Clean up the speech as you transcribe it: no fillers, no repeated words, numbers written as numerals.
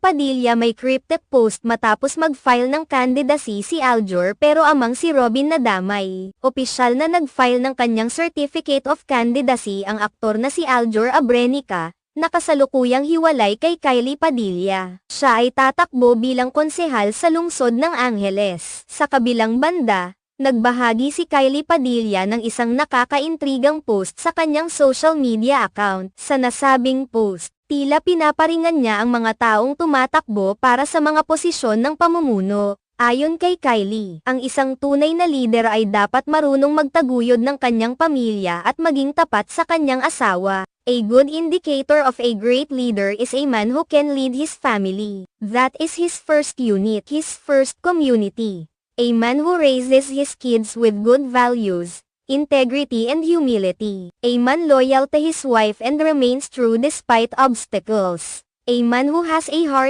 Padilla may cryptic post matapos mag-file ng candidacy si Aljur pero amang si Robin nadamay. Opisyal na nag-file ng kanyang Certificate of Candidacy ang aktor na si Aljur Abrenica, na kasalukuyang hiwalay kay Kylie Padilla. Siya ay tatakbo bilang konsehal sa lungsod ng Angeles. Sa kabilang banda, nagbahagi si Kylie Padilla ng isang nakakaintrigang post sa kanyang social media account. Sa nasabing post, tila pinaparingan niya ang mga taong tumatakbo para sa mga posisyon ng pamumuno. Ayon kay Kylie, ang isang tunay na lider ay dapat marunong magtaguyod ng kanyang pamilya at maging tapat sa kanyang asawa. A good indicator of a great leader is a man who can lead his family. That is his first unit, his first community. A man who raises his kids with good values, integrity and humility. A man loyal to his wife and remains true despite obstacles. A man who has a heart